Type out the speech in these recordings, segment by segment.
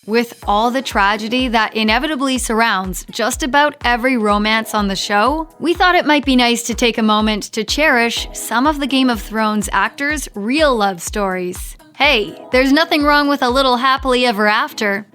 With all the tragedy that inevitably surrounds just about every romance on the show, we thought it might be nice to take a moment to cherish some of the Game of Thrones actors' real love stories. Hey, there's nothing wrong with a little happily ever after.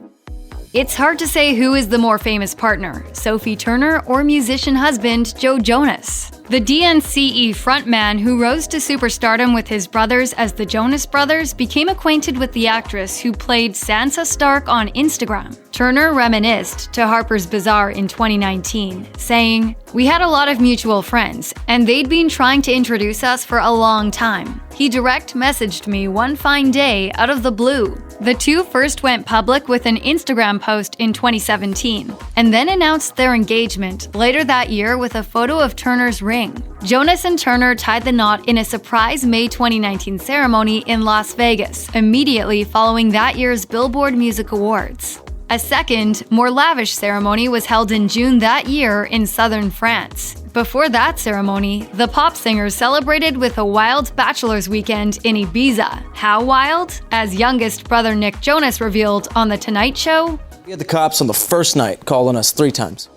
It's hard to say who is the more famous partner, Sophie Turner or musician husband Joe Jonas. The DNCE frontman who rose to superstardom with his brothers as the Jonas Brothers became acquainted with the actress who played Sansa Stark on Instagram. Turner reminisced to Harper's Bazaar in 2019, saying, "We had a lot of mutual friends, and they'd been trying to introduce us for a long time. He direct messaged me one fine day out of the blue." The two first went public with an Instagram post in 2017, and then announced their engagement later that year with a photo of Turner's ring. Jonas and Turner tied the knot in a surprise May 2019 ceremony in Las Vegas, immediately following that year's Billboard Music Awards. A second, more lavish ceremony was held in June that year in southern France. Before that ceremony, the pop singer celebrated with a wild bachelor's weekend in Ibiza. How wild? As youngest brother Nick Jonas revealed on The Tonight Show, "We had the cops on the first night calling us 3 times.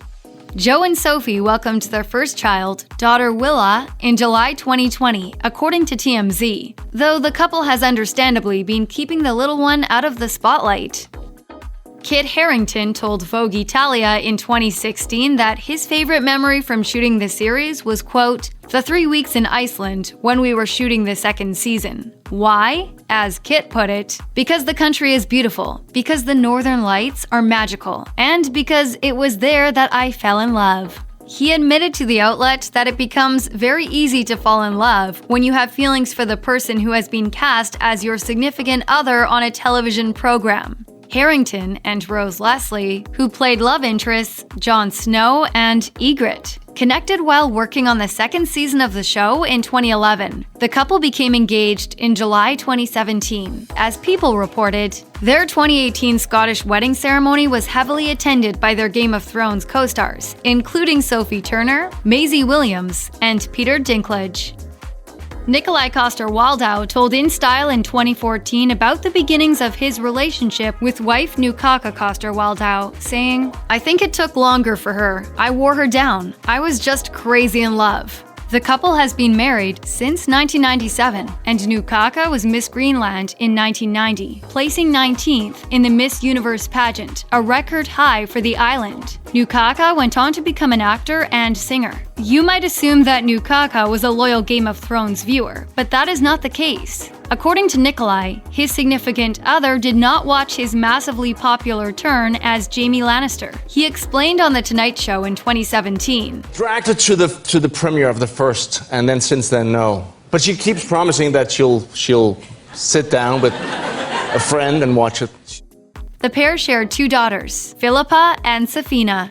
Joe and Sophie welcomed their first child, daughter Willa, in July 2020, according to TMZ, though the couple has understandably been keeping the little one out of the spotlight. Kit Harington told Vogue Italia in 2016 that his favorite memory from shooting the series was, quote, "the 3 weeks in Iceland when we were shooting the second season. Why? As Kit put it, because the country is beautiful, because the northern lights are magical, and because it was there that I fell in love." He admitted to the outlet that it becomes very easy to fall in love when you have feelings for the person who has been cast as your significant other on a television program. Harington and Rose Leslie, who played love interests Jon Snow and Ygritte, connected while working on the second season of the show in 2011. The couple became engaged in July 2017. As People reported, their 2018 Scottish wedding ceremony was heavily attended by their Game of Thrones co-stars, including Sophie Turner, Maisie Williams, and Peter Dinklage. Nikolaj Coster-Waldau told InStyle in 2014 about the beginnings of his relationship with wife Nikolaj Coster-Waldau, saying, "I think it took longer for her. I wore her down. I was just crazy in love." The couple has been married since 1997, and Nikolaj was Miss Greenland in 1990, placing 19th in the Miss Universe pageant, a record high for the island. Nikolaj went on to become an actor and singer. You might assume that Nikolaj was a loyal Game of Thrones viewer, but that is not the case. According to Nikolaj, his significant other did not watch his massively popular turn as Jaime Lannister. He explained on The Tonight Show in 2017. Dragged her to the premiere of the first, and then since then, no. But she keeps promising that she'll sit down with a friend and watch it. The pair shared 2 daughters, Philippa and Safina.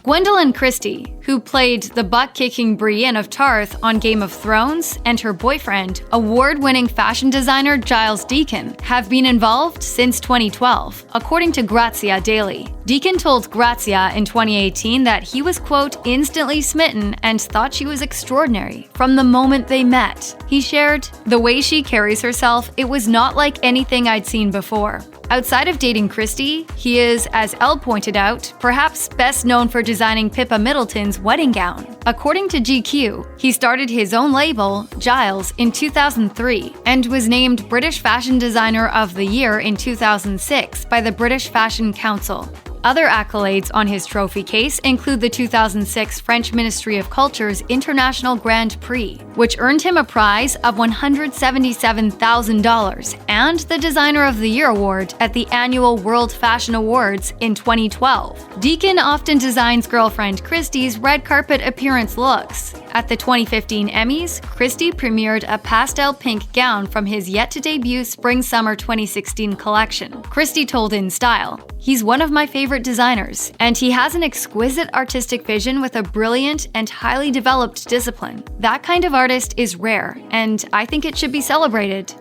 Gwendoline Christie, who played the butt-kicking Brienne of Tarth on Game of Thrones, and her boyfriend, award-winning fashion designer Giles Deacon, have been involved since 2012, according to Grazia Daily. Deacon told Grazia in 2018 that he was, quote, "instantly smitten and thought she was extraordinary from the moment they met." He shared, "The way she carries herself, it was not like anything I'd seen before." Outside of dating Christie, he is, as Elle pointed out, perhaps best known for designing Pippa Middleton's wedding gown. According to GQ, he started his own label, Giles, in 2003 and was named British Fashion Designer of the Year in 2006 by the British Fashion Council. Other accolades on his trophy case include the 2006 French Ministry of Culture's International Grand Prix, which earned him a prize of $177,000, and the Designer of the Year award at the annual World Fashion Awards in 2012. Deacon often designs girlfriend Christie's red carpet appearance looks. At the 2015 Emmys, Christie premiered a pastel pink gown from his yet-to-debut Spring-Summer 2016 collection. Christie told InStyle, "He's one of my favorite designers, and he has an exquisite artistic vision with a brilliant and highly developed discipline. That kind of artist is rare, and I think it should be celebrated."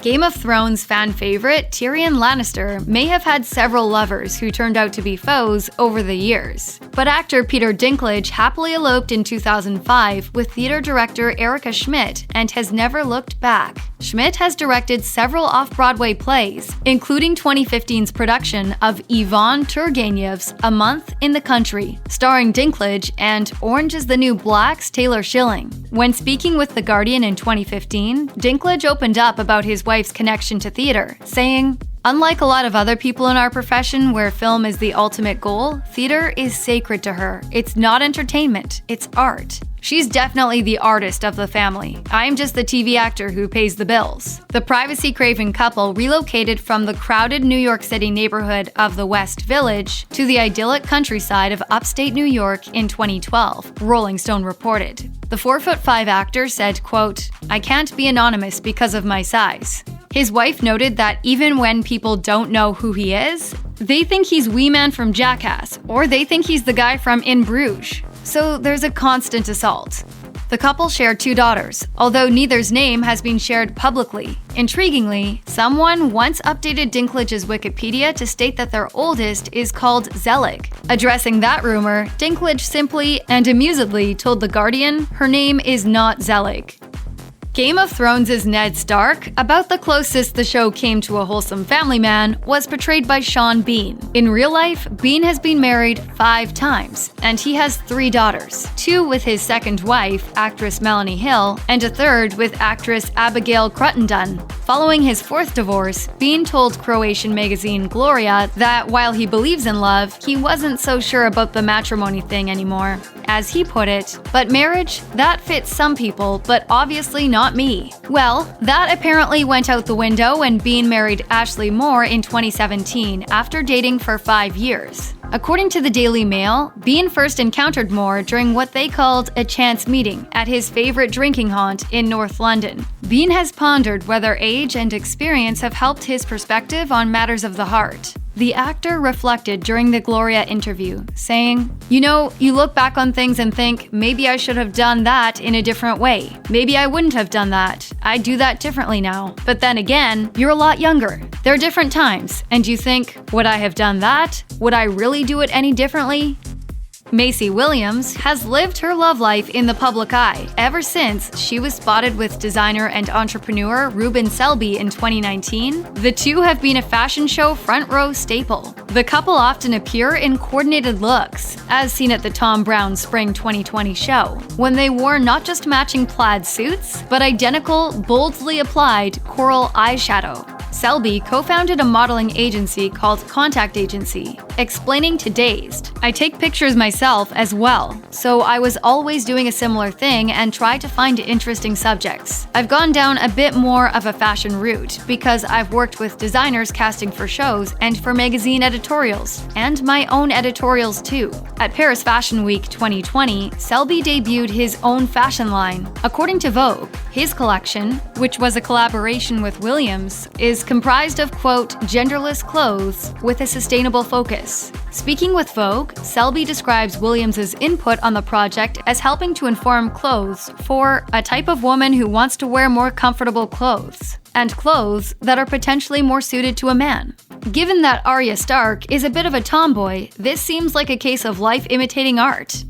Game of Thrones fan favorite Tyrion Lannister may have had several lovers who turned out to be foes over the years. But actor Peter Dinklage happily eloped in 2005 with theater director Erica Schmidt and has never looked back. Schmidt has directed several off-Broadway plays, including 2015's production of Ivan Turgenev's A Month in the Country, starring Dinklage, and Orange is the New Black's Taylor Schilling. When speaking with The Guardian in 2015, Dinklage opened up about his wife's connection to theater, saying, "Unlike a lot of other people in our profession where film is the ultimate goal, theater is sacred to her. It's not entertainment, it's art. She's definitely the artist of the family. I'm just the TV actor who pays the bills." The privacy-craving couple relocated from the crowded New York City neighborhood of the West Village to the idyllic countryside of upstate New York in 2012, Rolling Stone reported. The 4'5" actor said, quote, "I can't be anonymous because of my size." His wife noted that even when people don't know who he is, they think he's Wee Man from Jackass, or they think he's the guy from In Bruges. So there's a constant assault. The couple share 2 daughters, although neither's name has been shared publicly. Intriguingly, someone once updated Dinklage's Wikipedia to state that their oldest is called Zelig. Addressing that rumor, Dinklage simply and amusedly told The Guardian her name is not Zelig. Game of Thrones' Ned Stark, about the closest the show came to a wholesome family man, was portrayed by Sean Bean. In real life, Bean has been married 5 times, and he has 3 daughters, 2 with his second wife, actress Melanie Hill, and a third with actress Abigail Cruttendon. Following his 4th divorce, Bean told Croatian magazine Gloria that while he believes in love, he wasn't so sure about the matrimony thing anymore. As he put it, "But marriage, that fits some people, but obviously not me." Well, that apparently went out the window when Bean married Ashley Moore in 2017 after dating for 5 years. According to the Daily Mail, Bean first encountered Moore during what they called a chance meeting at his favorite drinking haunt in North London. Bean has pondered whether age and experience have helped his perspective on matters of the heart. The actor reflected during the Gloria interview, saying, "You know, you look back on things and think, maybe I should have done that in a different way. Maybe I wouldn't have done that. I'd do that differently now. But then again, you're a lot younger. There are different times, and you think, would I have done that? Would I really do it any differently?" Maisie Williams has lived her love life in the public eye ever since she was spotted with designer and entrepreneur Ruben Selby in 2019. The two have been a fashion show front row staple. The couple often appear in coordinated looks, as seen at the Tom Brown Spring 2020 show, when they wore not just matching plaid suits, but identical, boldly applied coral eyeshadow. Selby co-founded a modeling agency called Contact Agency, explaining to Dazed, "I take pictures myself as well, so I was always doing a similar thing and try to find interesting subjects. I've gone down a bit more of a fashion route because I've worked with designers casting for shows and for magazine editorials, and my own editorials too." At Paris Fashion Week 2020, Selby debuted his own fashion line. According to Vogue, his collection, which was a collaboration with Williams, is comprised of, quote, genderless clothes with a sustainable focus. Speaking with Vogue, Selby describes Williams's input on the project as helping to inform clothes for a type of woman who wants to wear more comfortable clothes, and clothes that are potentially more suited to a man. Given that Arya Stark is a bit of a tomboy, this seems like a case of life imitating art.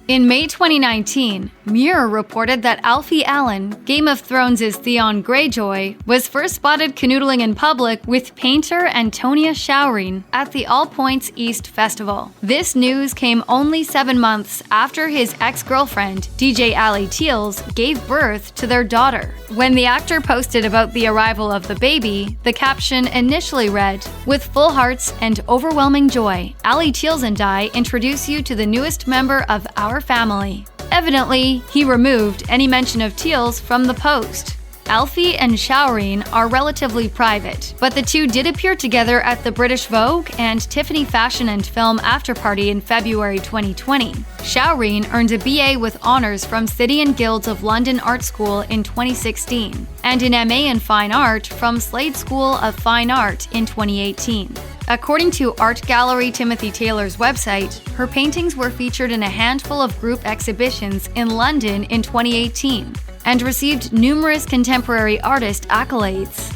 In May 2019, Mirror reported that Alfie Allen, Game of Thrones' Theon Greyjoy, was first spotted canoodling in public with painter Antonia Showering at the All Points East Festival. This news came only 7 months after his ex-girlfriend, DJ Ali Teals, gave birth to their daughter. When the actor posted about the arrival of the baby, the caption initially read, "With full hearts and overwhelming joy, Ali Teals and I introduce you to the newest member of our family." Evidently, he removed any mention of Teals from the post. Alfie and Showering are relatively private, but the two did appear together at the British Vogue and Tiffany Fashion and Film Afterparty in February 2020. Showering earned a BA with honours from City and Guilds of London Art School in 2016, and an MA in Fine Art from Slade School of Fine Art in 2018. According to art gallery Timothy Taylor's website, her paintings were featured in a handful of group exhibitions in London in 2018 and received numerous contemporary artist accolades.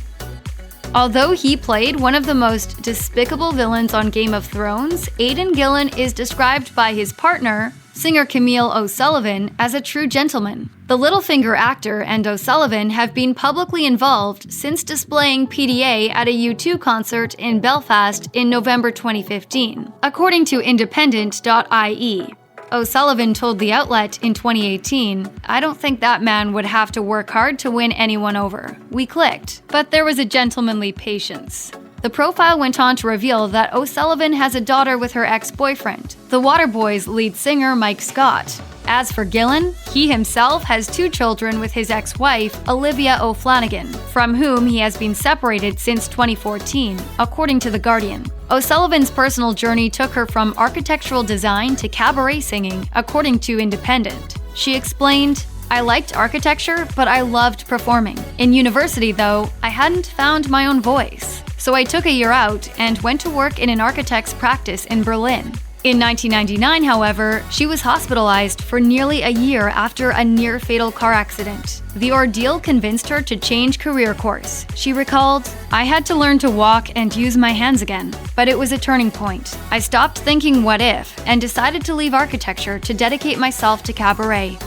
Although he played one of the most despicable villains on Game of Thrones, Aidan Gillen is described by his partner, singer Camille O'Sullivan as a true gentleman. The Littlefinger actor and O'Sullivan have been publicly involved since displaying PDA at a U2 concert in Belfast in November 2015, according to independent.ie. O'Sullivan told the outlet in 2018, "I don't think that man would have to work hard to win anyone over. We clicked, but there was a gentlemanly patience." The profile went on to reveal that O'Sullivan has a daughter with her ex-boyfriend, the Waterboys lead singer Mike Scott. As for Gillen, he himself has 2 children with his ex-wife, Olivia O'Flanagan, from whom he has been separated since 2014, according to The Guardian. O'Sullivan's personal journey took her from architectural design to cabaret singing, according to Independent. She explained, "I liked architecture, but I loved performing. In university, though, I hadn't found my own voice. So I took a year out and went to work in an architect's practice in Berlin." In 1999, however, she was hospitalized for nearly a year after a near-fatal car accident. The ordeal convinced her to change career course. She recalled, "I had to learn to walk and use my hands again, but it was a turning point. I stopped thinking what if and decided to leave architecture to dedicate myself to cabaret."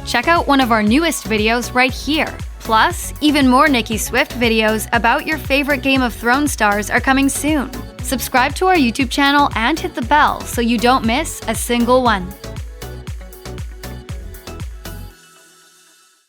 Check out one of our newest videos right here. Plus, even more Nicki Swift videos about your favorite Game of Thrones stars are coming soon. Subscribe to our YouTube channel and hit the bell so you don't miss a single one.